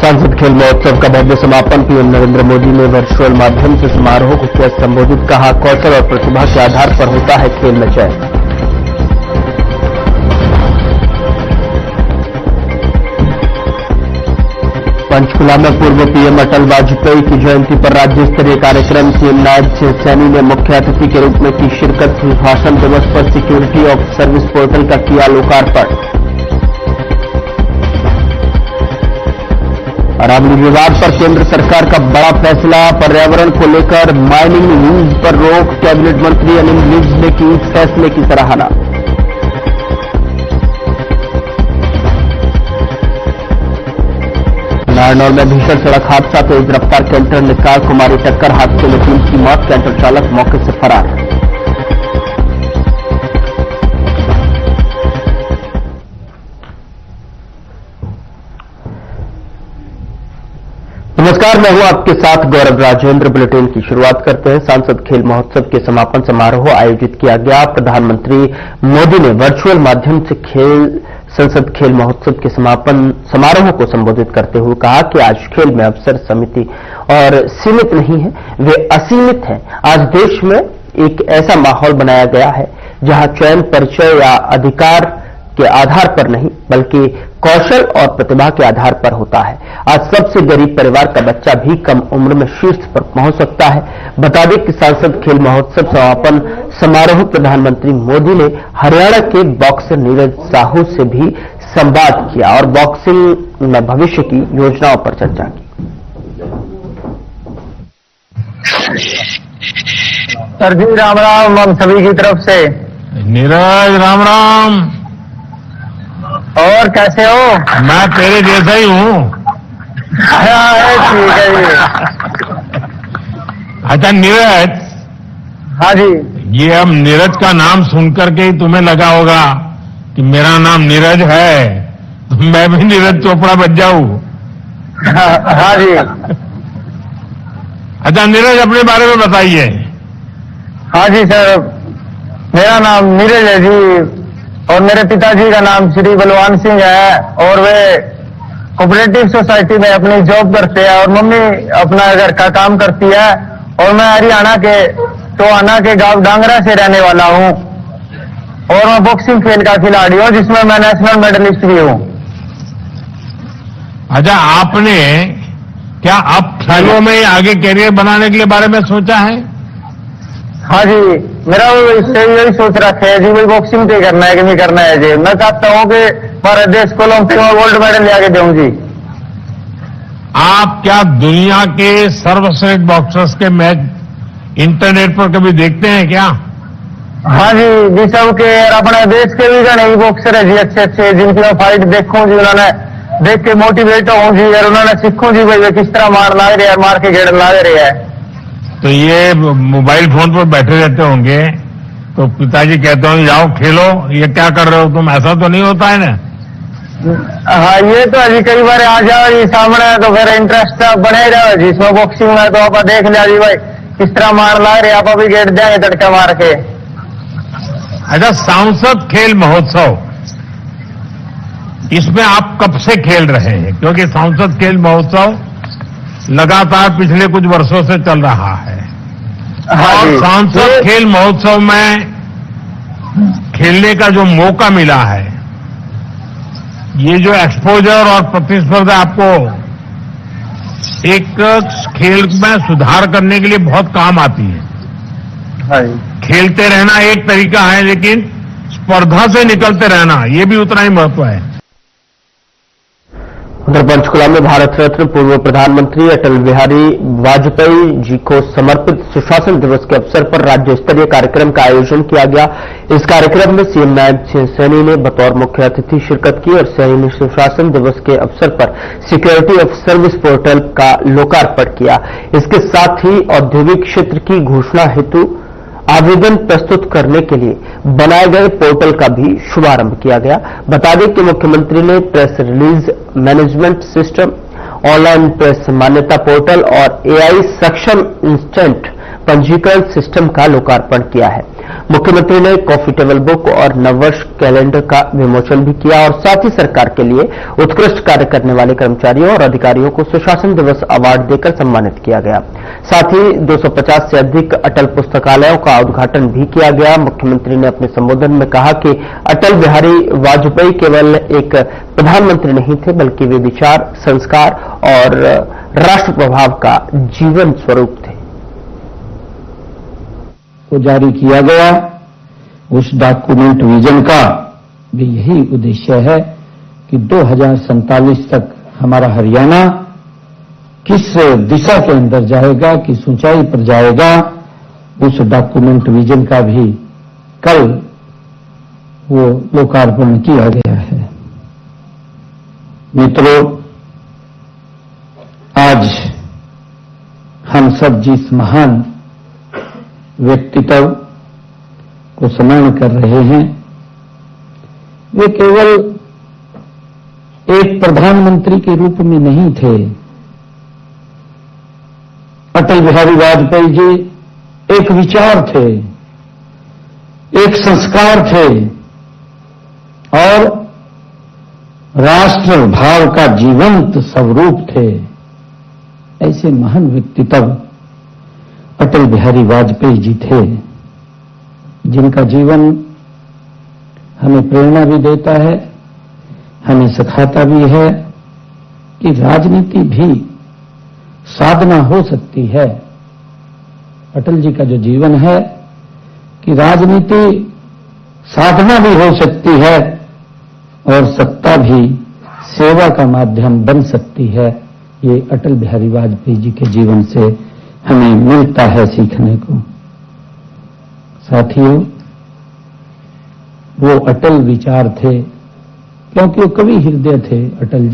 सांसद खेल महोत्सव का भव्य समापन पीएम नरेंद्र मोदी ने वर्चुअल माध्यम से समारोह को किया संबोधित। कहा, कौशल और प्रतिभा के आधार पर होता है खेल में जय। पंचकुला में पूर्व पीएम अटल वाजपेयी की जयंती पर राज्य स्तरीय कार्यक्रम। सीएम नायब सैनी ने मुख्य अतिथि के रूप में की शिरकत। सुशासन दिवस पर सिक्योरिटी ऑफ सर्विस पोर्टल का किया लोकार्पण। अरावली विवाद पर केंद्र सरकार का बड़ा फैसला। पर्यावरण को लेकर माइनिंग लीज पर रोक। कैबिनेट मंत्री अनिल विज ने की फैसले की सराहना। नारनौल में भीषण सड़क हादसा। तेज रफ्तार कैंटर ने कार को मारी टक्कर। हादसे में 3 की मौत। कैंटर चालक मौके से फरार। नमस्कार, मैं हूं आपके साथ गौरव राजेंद्र। बुलेटिन की शुरुआत करते हैं। सांसद खेल महोत्सव के समापन समारोह आयोजित किया गया। प्रधानमंत्री मोदी ने वर्चुअल माध्यम से संसद खेल महोत्सव के समापन समारोह को संबोधित करते हुए कहा कि आज खेल में अवसर समिति और सीमित नहीं है, वे असीमित हैं। आज देश में एक ऐसा माहौल बनाया गया है जहां चयन परिचय या अधिकार के आधार पर नहीं बल्कि कौशल और प्रतिभा के आधार पर होता है। आज सबसे गरीब परिवार का बच्चा भी कम उम्र में शीर्ष पर पहुंच सकता है। बता दें कि सांसद खेल महोत्सव समापन समारोह प्रधानमंत्री मोदी ने हरियाणा के बॉक्सर नीरज साहू से भी संवाद किया और बॉक्सिंग में भविष्य की योजनाओं पर चर्चा की। सर जी राम राम हम सभी की तरफ से। नीरज राम राम। और कैसे हो? मैं तेरे जैसा ही हूँ। ठीक है जी। अच्छा नीरज। हाँ जी। ये अब नीरज का नाम सुनकर के ही तुम्हें लगा होगा कि मेरा नाम नीरज है तो मैं भी नीरज चोपड़ा बन जाऊं। हाँ जी। अच्छा नीरज, अपने बारे में बताइए। हाँ जी सर, मेरा नाम नीरज है जी और मेरे पिताजी का नाम श्री बलवान सिंह है और वे कोऑपरेटिव सोसाइटी में अपनी जॉब करते हैं और मम्मी अपना घर का काम करती है और मैं हरियाणा के टोहाना के गांव डांगरा से रहने वाला हूं और मैं बॉक्सिंग खेल का खिलाड़ी हूं जिसमें मैं नेशनल मेडलिस्ट भी हूं। अच्छा, आपने क्या अब खेलों में आगे कैरियर बनाने के लिए बारे में सोचा है? हाँ जी, मेरा इससे यही सोच रखा है जी, भाई बॉक्सिंग पे करना है कि नहीं करना है जी। मैं चाहता हूँ कि भारत देश को ओलंपिक में गोल्ड मेडल ले आके दूं जी। आप क्या दुनिया के सर्वश्रेष्ठ बॉक्सर्स के मैच इंटरनेट पर कभी देखते हैं क्या? हाँ जी, विश्व के और अपने देश के भी नहीं बॉक्सर है जी अच्छे अच्छे, जिनकी मैं फाइट देखूं जी, उन्होंने देख के मोटिवेट हूँ जी और उन्होंने सीखूं जी भाई वे किस तरह मार ला रहे हैं, मार के गेड़ ला रहे हैं। तो ये मोबाइल फोन पर बैठे रहते होंगे तो पिताजी कहते होंगे जाओ खेलो, ये क्या कर रहे हो तुम? ऐसा तो नहीं होता है ना? हाँ, ये तो अभी कई बार आ जाओ जी सामने तो फिर इंटरेस्ट बने रहो जी इसमें बॉक्सिंग में, तो आप देख लिया जी भाई किस तरह मार ला रहे, आप अभी गेट जाएंगे तड़का मार के। अच्छा, सांसद खेल महोत्सव इसमें आप कब से खेल रहे हैं? क्योंकि सांसद खेल महोत्सव लगातार पिछले कुछ वर्षों से चल रहा है। हाँ और जी, सांसद खेल महोत्सव में खेलने का जो मौका मिला है, ये जो एक्सपोजर और प्रतिस्पर्धा आपको एक खेल में सुधार करने के लिए बहुत काम आती है। हाँ जी। खेलते रहना एक तरीका है लेकिन स्पर्धा से निकलते रहना ये भी उतना ही महत्व है। उधर पंचकुला में भारत रत्न पूर्व प्रधानमंत्री अटल बिहारी वाजपेयी जी को समर्पित सुशासन दिवस के अवसर पर राज्य स्तरीय कार्यक्रम का आयोजन किया गया। इस कार्यक्रम में सीएम नायब सैनी ने बतौर मुख्य अतिथि शिरकत की और सैनी ने सुशासन दिवस के अवसर पर सिक्योरिटी ऑफ सर्विस पोर्टल का लोकार्पण किया। इसके साथ ही औद्योगिक क्षेत्र की घोषणा हेतु आवेदन प्रस्तुत करने के लिए बनाए गए पोर्टल का भी शुभारंभ किया गया। बता दें कि मुख्यमंत्री ने press release management system, online press मान्यता पोर्टल और एआई सक्षम इंस्टेंट पंजीकरण सिस्टम का लोकार्पण किया है। मुख्यमंत्री ने कॉफी टेबल बुक और नववर्ष कैलेंडर का विमोचन भी किया और साथ ही सरकार के लिए उत्कृष्ट कार्य करने वाले कर्मचारियों और अधिकारियों को सुशासन दिवस अवार्ड देकर सम्मानित किया गया। साथ ही 250 से अधिक अटल पुस्तकालयों का उद्घाटन भी किया गया। मुख्यमंत्री ने अपने संबोधन में कहा कि अटल बिहारी वाजपेयी केवल एक प्रधानमंत्री नहीं थे, बल्कि वे विचार, संस्कार और राष्ट्र प्रभाव का जीवन स्वरूप थे। को जारी किया गया उस डॉक्यूमेंट विजन का भी यही उद्देश्य है कि 2047 तक हमारा हरियाणा किस दिशा के अंदर जाएगा, किस ऊंचाई पर जाएगा, उस डॉक्यूमेंट विजन का भी कल वो लोकार्पण किया गया है। मित्रों, आज हम सब जिस महान व्यक्तित्व को स्मरण कर रहे हैं, वे केवल एक प्रधानमंत्री के रूप में नहीं थे। अटल बिहारी वाजपेयी जी एक विचार थे, एक संस्कार थे और राष्ट्र भाव का जीवंत स्वरूप थे। ऐसे महान व्यक्तित्व अटल बिहारी वाजपेयी जी थे, जिनका जीवन हमें प्रेरणा भी देता है, हमें सिखाता भी है कि राजनीति भी साधना हो सकती है। अटल जी का जो जीवन है कि राजनीति साधना भी हो सकती है और सत्ता भी सेवा का माध्यम बन सकती है। ये अटल बिहारी वाजपेयी जी के जीवन से हमें मिलता है सीखने को। साथियों, वो अटल विचार थे, क्योंकि वो कवि हृदय थे। अटल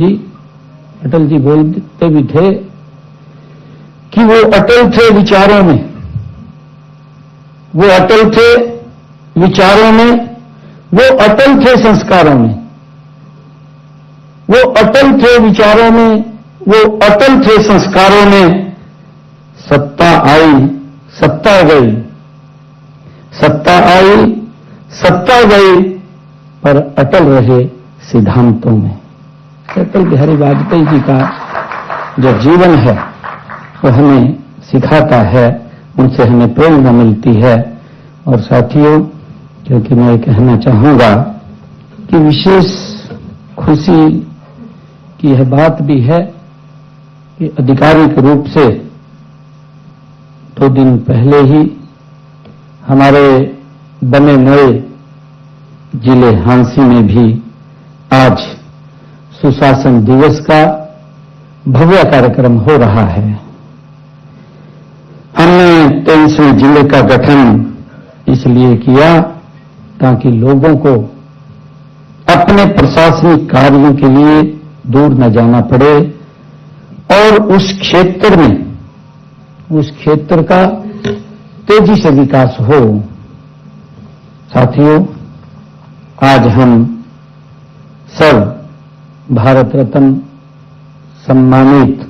जी बोलते भी थे कि वो अटल थे विचारों में, वो अटल थे विचारों में, वो अटल थे संस्कारों में, वो अटल थे विचारों में, वो अटल थे संस्कारों में। सत्ता आई, सत्ता गई, सत्ता आई, सत्ता गई, पर अटल रहे सिद्धांतों में। अटल बिहारी वाजपेयी जी का जो जीवन है वो हमें सिखाता है, उनसे हमें प्रेरणा मिलती है। और साथियों, क्योंकि मैं कहना चाहूंगा कि विशेष खुशी की यह बात भी है कि आधिकारिक रूप से 2 दिन पहले ही हमारे बने नए जिले हांसी में भी आज सुशासन दिवस का भव्य कार्यक्रम हो रहा है। हमने 23वें जिले का गठन इसलिए किया ताकि लोगों को अपने प्रशासनिक कार्यों के लिए दूर न जाना पड़े और उस क्षेत्र का तेजी से विकास हो। साथियों, आज हम सब भारत रत्न सम्मानित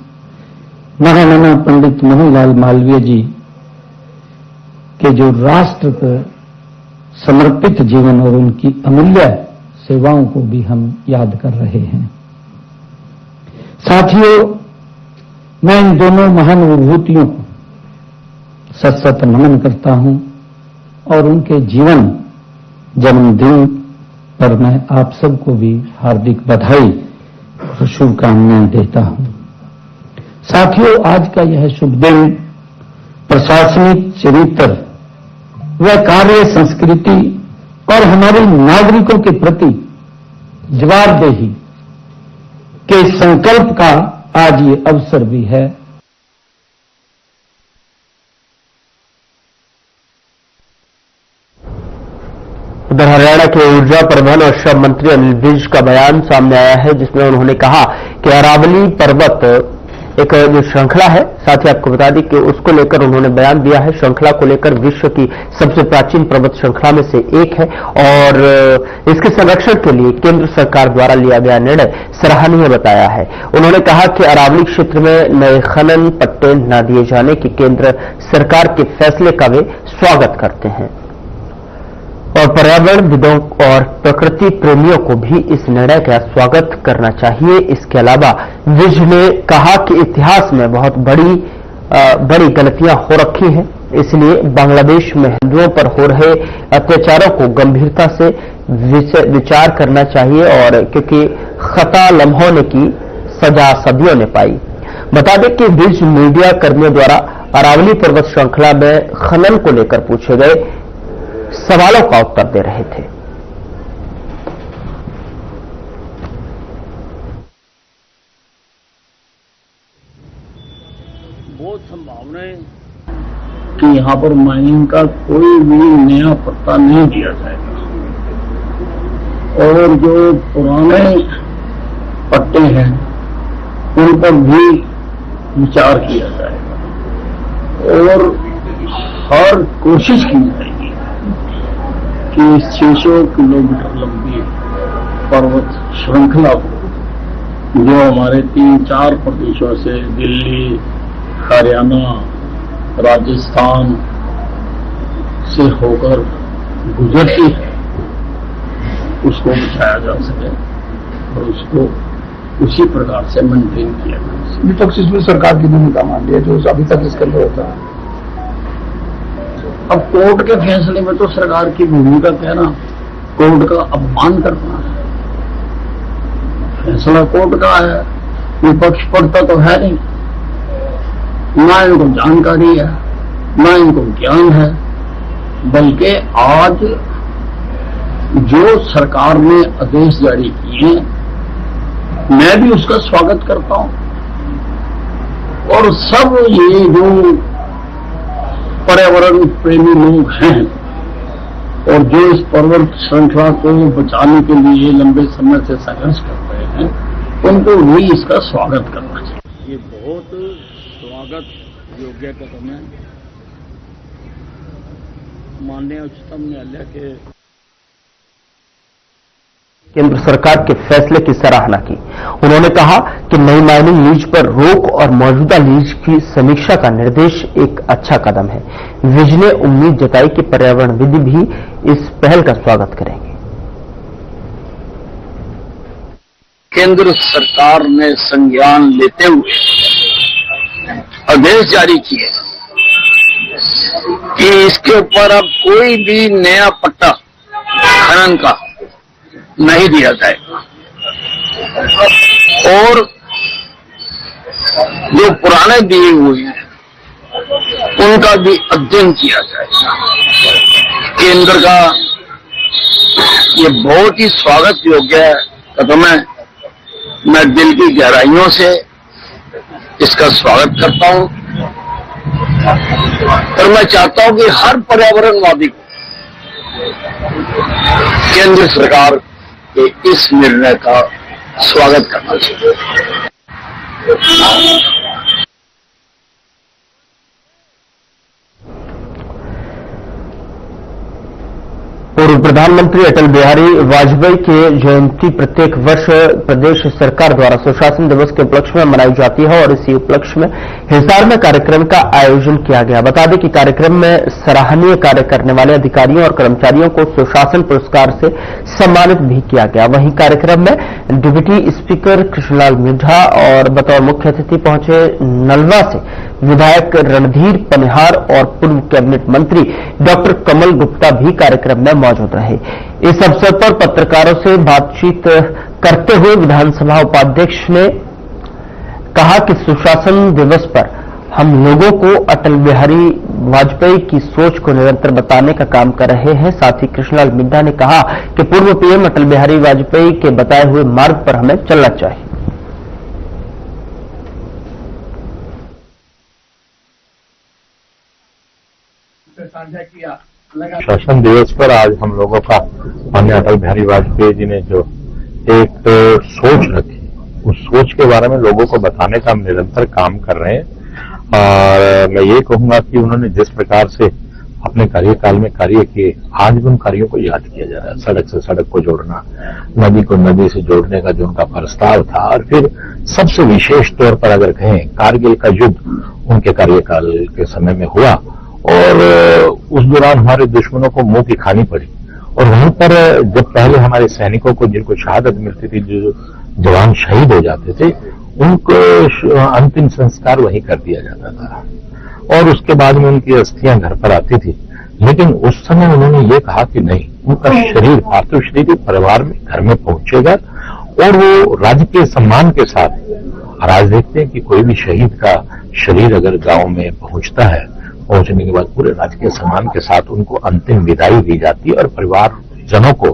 महामना पंडित मोहनलाल मालवीय जी के जो राष्ट्र को समर्पित जीवन और उनकी अमूल्य सेवाओं को भी हम याद कर रहे हैं। साथियों, मैं इन दोनों महान विभूतियों को सत नमन करता हूं और उनके जीवन जन्मदिन पर मैं आप सबको भी हार्दिक बधाई और शुभकामनाएं देता हूं। साथियों, आज का यह शुभ दिन प्रशासनिक चरित्र व कार्य संस्कृति और हमारे नागरिकों के प्रति जवाबदेही के संकल्प का आज ये अवसर भी है। उधर हरियाणा के ऊर्जा, परिवहन और श्रम मंत्री अनिल विज का बयान सामने आया है, जिसमें उन्होंने कहा कि अरावली पर्वत एक जो श्रृंखला है, साथ ही आपको बता दें कि उसको लेकर उन्होंने बयान दिया है। श्रृंखला को लेकर विश्व की सबसे प्राचीन पर्वत श्रृंखला में से एक है और इसके संरक्षण के लिए केंद्र सरकार द्वारा लिया गया निर्णय सराहनीय बताया है। उन्होंने कहा कि अरावली क्षेत्र में नए खनन पट्टे न दिए जाने के केंद्र सरकार के फैसले का वे स्वागत करते हैं। और पर्यावरणविदों और प्रकृति प्रेमियों को भी इस निर्णय का स्वागत करना चाहिए। इसके अलावा विज ने कहा कि इतिहास में बहुत बड़ी गलतियां हो रखी हैं, इसलिए बांग्लादेश में हिंदुओं पर हो रहे अत्याचारों को गंभीरता से विचार करना चाहिए, और क्योंकि खता लम्हों ने की, सजा सदियों ने पाई। बता दें कि विज मीडिया कर्मियों द्वारा अरावली पर्वत श्रृंखला में खनन को लेकर पूछे गए सवालों का उत्तर दे रहे थे। बहुत संभावनाएं कि यहाँ पर माइनिंग का कोई भी नया पत्ता नहीं दिया जाएगा, और जो पुराने पट्टे हैं उन पर भी विचार किया जाएगा, और हर कोशिश की जाएगी कि इस 600 किलोमीटर लंबी पर्वत श्रृंखला को, जो हमारे 3-4 प्रदेशों से दिल्ली, हरियाणा, राजस्थान से होकर गुजरती है, उसको बचाया जा सके और उसको उसी प्रकार से मेंटेन किया जा सके। अभी तक इसमें सरकार की भूमिका मान लिया जो अभी तक इसके अंदर होता है। अब कोर्ट के फैसले में तो सरकार की भूमिका कहना कोर्ट का अपमान करना है। फैसला कोर्ट का है, विपक्ष पढ़ता तो है नहीं, ना इनको जानकारी है, ना इनको ज्ञान है, बल्कि आज जो सरकार ने आदेश जारी किए मैं भी उसका स्वागत करता हूं, और सब ये जो पर्यावरण प्रेमी लोग हैं और जो इस पर्वत श्रृंखला को बचाने के लिए लंबे समय से संघर्ष कर रहे हैं, उनको भी इसका स्वागत करना चाहिए। ये बहुत स्वागत योग्य कदम है। माननीय उच्चतम न्यायालय के केंद्र सरकार के फैसले की सराहना की। उन्होंने कहा कि नई माइनिंग लीज पर रोक और मौजूदा लीज की समीक्षा का निर्देश एक अच्छा कदम है। विज ने उम्मीद जताई कि पर्यावरणविद भी इस पहल का स्वागत करेंगे। केंद्र सरकार ने संज्ञान लेते हुए आदेश जारी किए कि इसके ऊपर अब कोई भी नया पट्टा खनन का नहीं दिया जाएगा, और जो पुराने दिए हुए हैं उनका भी अध्ययन किया जाएगा। केंद्र का ये बहुत ही स्वागत योग्य कदम है। मैं दिल की गहराइयों से इसका स्वागत करता हूं, और मैं चाहता हूं कि हर पर्यावरणवादी को केंद्र सरकार के इस निर्णय का स्वागत करना चाहिए। पूर्व प्रधानमंत्री अटल बिहारी वाजपेयी के जयंती प्रत्येक वर्ष प्रदेश सरकार द्वारा सुशासन दिवस के उपलक्ष्य में मनाई जाती है, और इसी उपलक्ष्य में हिसार में कार्यक्रम का आयोजन किया गया। बता दें कि कार्यक्रम में सराहनीय कार्य करने वाले अधिकारियों और कर्मचारियों को सुशासन पुरस्कार से सम्मानित भी किया गया। वहीं कार्यक्रम में डिप्टी स्पीकर कृष्णलाल मिड्ढा और बतौर मुख्य अतिथि पहुंचे नलवा से विधायक रणधीर पनिहार और पूर्व कैबिनेट मंत्री डॉक्टर कमल गुप्ता भी कार्यक्रम में मौजूद रहे। इस अवसर पर पत्रकारों से बातचीत करते हुए विधानसभा उपाध्यक्ष ने कहा कि सुशासन दिवस पर हम लोगों को अटल बिहारी वाजपेयी की सोच को निरंतर बताने का काम कर रहे हैं। साथ ही कृष्णलाल मिड्ढा ने कहा कि पूर्व पीएम अटल बिहारी वाजपेयी के बताए हुए मार्ग पर हमें चलना चाहिए। शासन दिवस पर आज हम लोगों का माननीय अटल बिहारी वाजपेयी जी ने जो एक सोच रखी, उस सोच के बारे में लोगों को बताने का हम निरंतर काम कर रहे हैं। और मैं ये कहूंगा कि उन्होंने जिस प्रकार से अपने कार्यकाल में कार्य किए, आज भी उन कार्यों को याद किया जा रहा है। सड़क से सड़क को जोड़ना, नदी को नदी से जोड़ने का जो उनका प्रस्ताव था, और फिर सबसे विशेष तौर पर अगर कहें कारगिल का युद्ध उनके कार्यकाल के समय में हुआ, और उस दौरान हमारे दुश्मनों को मुंह की खानी पड़ी, और वहीं पर जब पहले हमारे सैनिकों को जिनको शहादत मिलती थी, जो जवान शहीद हो जाते थे, उनको अंतिम संस्कार वहीं कर दिया जाता था और उसके बाद में उनकी अस्थियां घर पर आती थी। लेकिन उस समय उन्होंने ये कहा कि नहीं, उनका शरीर, पार्थिव शरीर परिवार में घर में पहुंचेगा और वो राजकीय सम्मान के साथ। और आज देखते हैं कि कोई भी शहीद का शरीर अगर गांव में पहुंचता है, पहुंचने के बाद पूरे राजकीय सम्मान के साथ उनको अंतिम विदाई दी जाती है और परिवार जनों को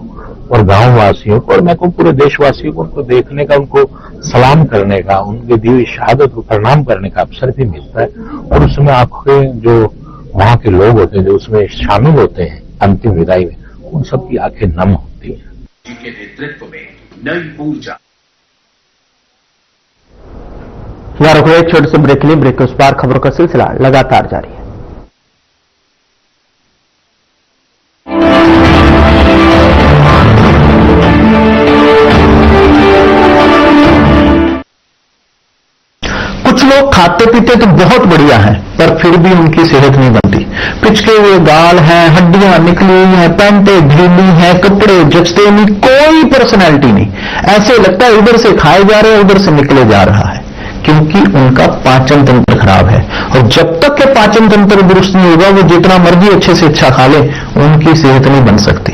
और गांव वासियों को और मैं कहूं पूरे देशवासियों को उनको देखने का, उनको सलाम करने का, उनके दी हुई शहादत को प्रणाम करने का अवसर भी मिलता है। और उसमें आंखें जो वहां के लोग होते हैं, जो उसमें शामिल होते हैं अंतिम विदाई में, उन सबकी आंखें नम होती हैं। के नेतृत्व में नई ऊर्जा। एक छोटे से ब्रेक लिए, ब्रेक के उस पार खबरों का सिलसिला लगातार जारी है। कुछ लोग खाते पीते तो बहुत बढ़िया हैं, पर फिर भी उनकी सेहत नहीं बनती। पिचके हुए गाल हैं, हड्डियां निकली हुई हैं, पैंटें ढीली हैं, कपड़े जचते नहीं, कोई पर्सनैलिटी नहीं। ऐसे लगता है इधर से खाए जा रहे हैं, उधर से निकले जा रहा है, क्योंकि उनका पाचन तंत्र खराब है। और जब तक के पाचन तंत्र दुरुस्त नहीं होगा, वो जितना मर्जी अच्छे से अच्छा खा ले, उनकी सेहत नहीं बन सकती।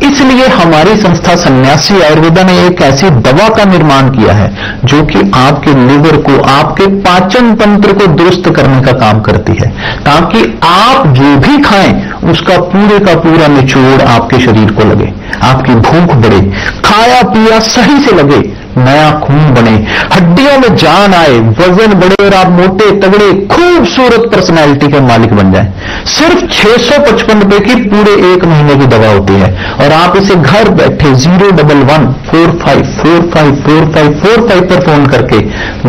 इसलिए हमारी संस्था सन्यासी आयुर्वेदा ने एक ऐसी दवा का निर्माण किया है जो कि आपके लिवर को, आपके पाचन तंत्र को दुरुस्त करने का काम करती है, ताकि आप जो भी खाएं उसका पूरे का पूरा निचोड़ आपके शरीर को लगे, आपकी भूख बढ़े, खाया पिया सही से लगे, नया खून बने, हड्डियों में जान आए, वजन बढ़े और आप मोटे तगड़े खूबसूरत पर्सनैलिटी के मालिक बन जाएं। सिर्फ 655 रुपए की पूरे 1 महीने की दवा होती है और आप इसे घर बैठे 01145454545 पर फोन करके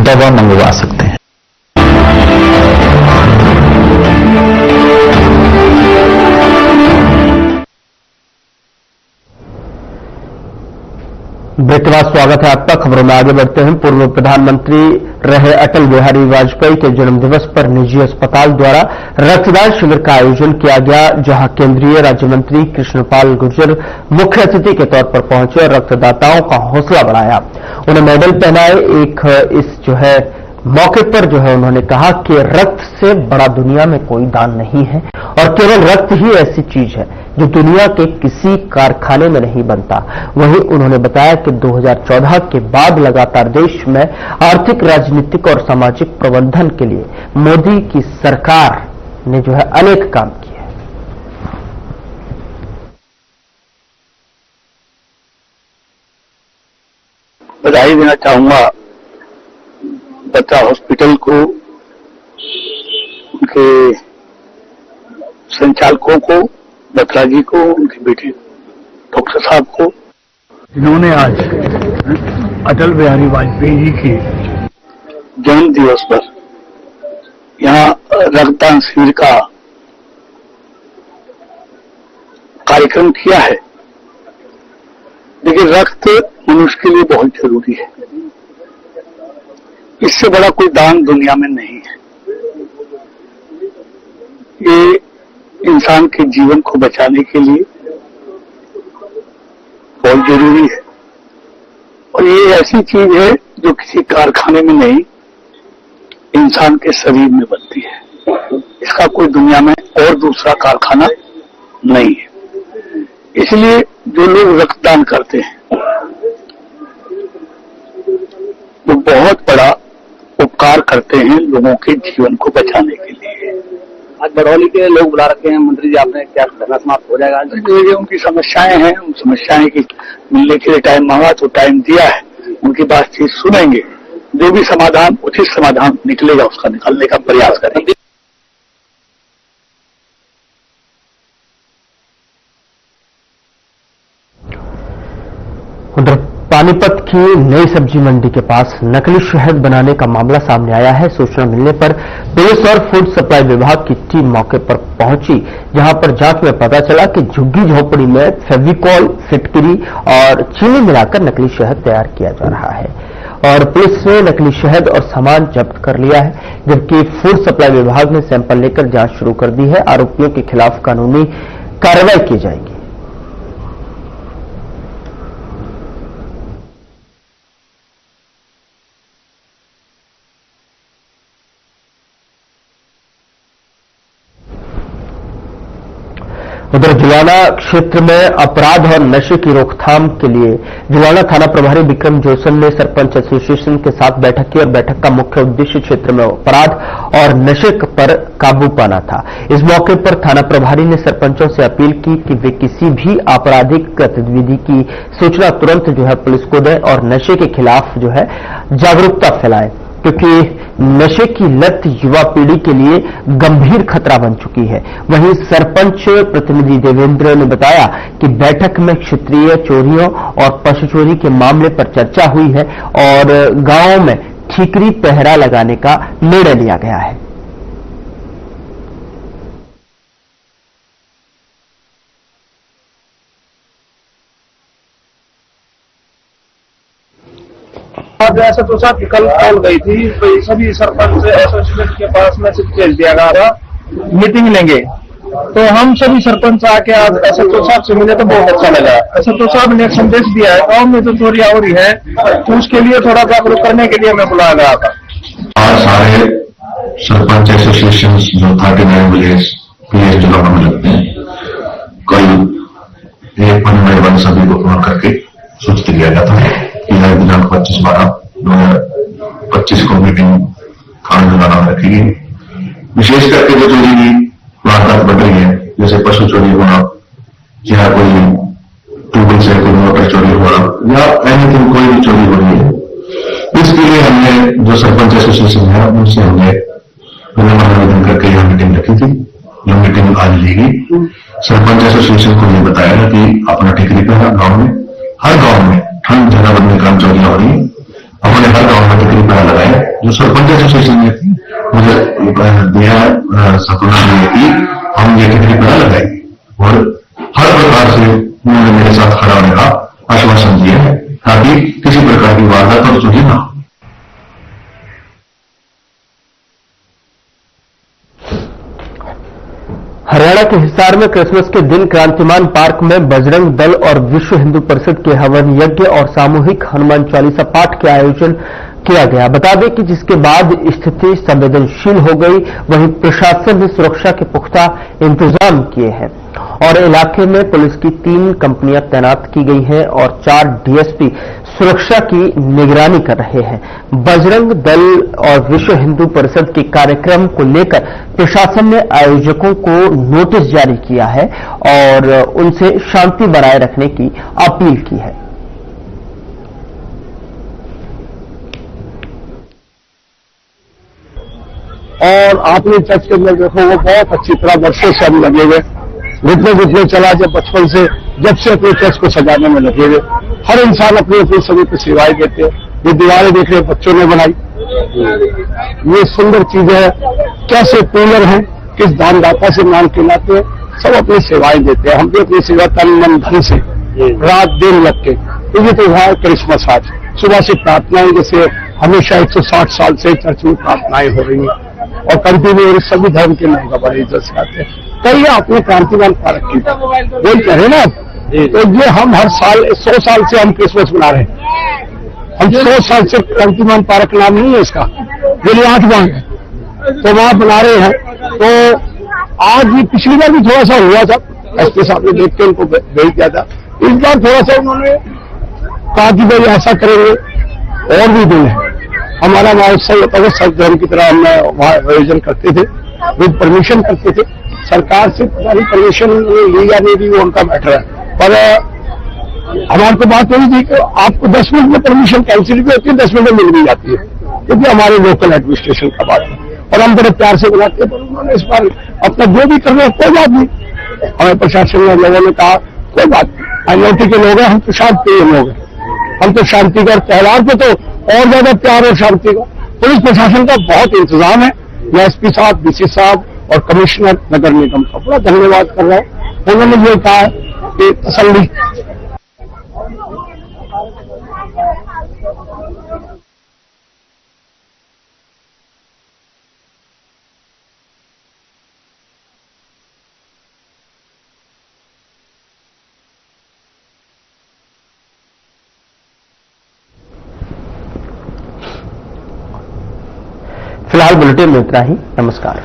दवा मंगवा सकते हैं। ब्रेक के बाद स्वागत है आपका। खबरों में आगे बढ़ते हैं। पूर्व प्रधानमंत्री रहे अटल बिहारी वाजपेयी के जन्मदिवस पर निजी अस्पताल द्वारा रक्तदान शिविर का आयोजन किया गया, जहां केंद्रीय राज्य मंत्री कृष्णपाल गुर्जर मुख्य अतिथि के तौर पर पहुंचे और रक्तदाताओं का हौसला बढ़ाया, उन्हें मेडल पहनाए। इस मौके पर उन्होंने कहा कि रक्त से बड़ा दुनिया में कोई दान नहीं है और केवल रक्त ही ऐसी चीज है जो दुनिया के किसी कारखाने में नहीं बनता। वहीं उन्होंने बताया कि 2014 के बाद लगातार देश में आर्थिक, राजनीतिक और सामाजिक प्रबंधन के लिए मोदी की सरकार ने अनेक काम किए हैं। बधाई देना चाहूंगा बच्चा हॉस्पिटल को, उनके संचालकों को, बत्रा जी को, उनकी बेटी डॉक्टर साहब को, जिन्होंने आज अटल बिहारी वाजपेयी जी के जन्म दिवस पर यहाँ रक्तदान शिविर का कार्यक्रम किया है। देखिए, रक्त मनुष्य के लिए बहुत जरूरी है, इससे बड़ा कोई दान दुनिया में नहीं है। ये इंसान के जीवन को बचाने के लिए बहुत जरूरी है और ये ऐसी चीज है जो किसी कारखाने में नहीं, इंसान के शरीर में बनती है। इसका कोई दुनिया में और दूसरा कारखाना नहीं है। इसलिए जो लोग रक्तदान करते हैं वो बहुत बड़ा उपकार करते हैं लोगों के जीवन को बचाने के लिए। आज बड़ौली के लोग बुला रखे हैं मंत्री जी, आपने क्या धरना समाप्त हो जाएगा? ये उनकी समस्याएं हैं, उन समस्याएं की मिलने के लिए टाइम मांगा तो टाइम दिया है, उनकी बातचीत सुनेंगे, जो भी समाधान, उचित समाधान निकलेगा उसका निकालने का प्रयास करेंगे। उधर पानीपत की नई सब्जी मंडी के पास नकली शहद बनाने का मामला सामने आया है। सूचना मिलने पर पुलिस और फूड सप्लाई विभाग की टीम मौके पर पहुंची, जहां पर जांच में पता चला कि झुग्गी झोपड़ी में फेविकॉल, फिटकरी और चीनी मिलाकर नकली शहद तैयार किया जा रहा है और पुलिस ने नकली शहद और सामान जब्त कर लिया है, जबकि फूड सप्लाई विभाग ने सैंपल लेकर जांच शुरू कर दी है। आरोपियों के खिलाफ कानूनी कार्रवाई की जाएगी। उधर जुलाना क्षेत्र में अपराध और नशे की रोकथाम के लिए जुलाना थाना प्रभारी विक्रम जोसन ने सरपंच एसोसिएशन के साथ बैठक की और बैठक का मुख्य उद्देश्य क्षेत्र में अपराध और नशे पर काबू पाना था। इस मौके पर थाना प्रभारी ने सरपंचों से अपील की कि वे किसी भी आपराधिक गतिविधि की सूचना तुरंत पुलिस को दें और नशे के खिलाफ जागरूकता फैलाएं, क्योंकि नशे की लत युवा पीढ़ी के लिए गंभीर खतरा बन चुकी है। वहीं सरपंच प्रतिनिधि देवेंद्र ने बताया कि बैठक में क्षेत्रीय चोरियों और पशु चोरी के मामले पर चर्चा हुई है और गांवों में ठीकरी पहरा लगाने का निर्णय लिया गया है। ऐसा तो साहब कल कॉल गई थी, तो सभी सरपंच एसोसिएशन के पास मैसेज भेज दिया गया था, मीटिंग लेंगे। तो हम सभी सरपंच आके आज एसएचओ साहब से मिले तो बहुत अच्छा लगा। एसएचओ साहब ने एक संदेश दिया है, गांव में जो चोरियां हो रही है तो उसके लिए थोड़ा जागरूक करने के लिए मैं बुलाया गया था। आज सारे सरपंच एसोसिएशन जो 39 विलेज पीएस जुलाना में लगते हैं, कल एक मन में वन सभी को फोन करके सूचित किया गया था कि दिनांक 25/12/2025 को मीटिंग थाना जुलाना में रखी गई। विशेष करके जो चोरी की वारदात बढ़ रही है, जैसे पशु चोरी होना या कोई ट्यूबवेल से कोई मोटर चोरी होना या एनीथिंग कोई भी चोरी हो रही है, इसके लिए हमने जो सरपंच एसोसिएशन है उनसे हमने निवेदन करके यह मीटिंग रखी थी। जो मीटिंग आज ली गई, सरपंच एसोसिएशन को यह बताया गया कि अपना टिकरी पे गाँव में हर गाँव में ठंड जगह बनने काम चोरियां हो रही है, हमने हर गाँव में टिकरी पहरा लगाया। जो सरपंच एसोसिएशन ने मुझे दिया सपना दिया कि हम ये टिकरी पहरा लगाएंगे और हर प्रकार से उन्होंने मेरे साथ खड़ा होने का आश्वासन दिया है ताकि किसी प्रकार की वारदात और चोरी ना हो। हरियाणा के हिसार में क्रिसमस के दिन क्रांतिमान पार्क में बजरंग दल और विश्व हिंदू परिषद के हवन यज्ञ और सामूहिक हनुमान चालीसा पाठ के आयोजन किया गया। बता दें कि जिसके बाद स्थिति संवेदनशील हो गई, वहीं प्रशासन ने सुरक्षा के पुख्ता इंतजाम किए हैं और इलाके में पुलिस की 3 कंपनियां तैनात की गई हैं और 4 डीएसपी सुरक्षा की निगरानी कर रहे हैं। बजरंग दल और विश्व हिंदू परिषद के कार्यक्रम को लेकर प्रशासन ने आयोजकों को नोटिस जारी किया है और उनसे शांति बनाए रखने की अपील की है। और आपने चर्च के अंदर देखो वो बहुत अच्छी तरह वर्षों से हम लगे हुए, घुटने चला जब बचपन से जब से अपने चर्च को सजाने में लगे हुए। हर इंसान अपनी अपनी सभी को सेवाएं देते हैं। ये दीवारें देख रहे बच्चों ने बनाई, ये सुंदर चीजें हैं, कैसे पिलर हैं, किस दानदाता से नाम खिलाते हैं, सब अपनी सेवाएं देते हैं। हम भी अपनी सेवा तन मन धन से रात दिन लग के। तो ये त्योहार क्रिसमस आज सुबह से प्रार्थनाएं, जैसे हमेशा 160 साल से चर्च में प्रार्थनाएं हो रही हैं और कंटिन्यू सभी धर्म के लोग बड़े इज्जत से आते हैं। कई आपने क्रांतिमान पार्क की वही कह रहे ना, तो ये हम हर साल 100 साल से हम क्रिसमस मना रहे हैं। हम 100 साल से क्रांतिमान पार्क नाम नहीं है इसका, ये 8वां है, तो वहां बना रहे हैं। तो आज ये पिछली बार भी थोड़ा सा हुआ था, एसपी साहब ने देख के उनको भेज दिया था। इस बार थोड़ा सा उन्होंने कहा कि भाई ऐसा करेंगे और भी दिन है। हमारा महोत्सव होता है सब धर्म की तरह हम वहां आयोजन करते थे, विद परमिशन करते थे। सरकार से परमिशन ली या नहीं ली वो उनका मैटर है, पर हमारे को बात हुई थी कि आपको 10 मिनट में परमिशन कैंसिल भी होती है, 10 मिनट में मिल भी जाती है, क्योंकि हमारे लोकल एडमिनिस्ट्रेशन का बात है और हम बड़े प्यार से बुलाते हैं। पर उन्होंने इस बार अपना जो भी करना कोई बात नहीं, हमें प्रशासन ने लोगों ने कहा कोई बात नहीं, माइनॉरिटी के लोग हैं, हम तो शांति के लोग हैं, हम तो शांति का त्योहार पे तो और ज्यादा प्यार और शांति का। पुलिस प्रशासन का बहुत इंतजाम है। मैं एसपी साहब, डीसी साहब और कमिश्नर नगर निगम का बड़ा धन्यवाद कर रहा हूं। उन्होंने ये कहा कि तसल्ली फिलहाल बुलेटिन में इतना ही। नमस्कार।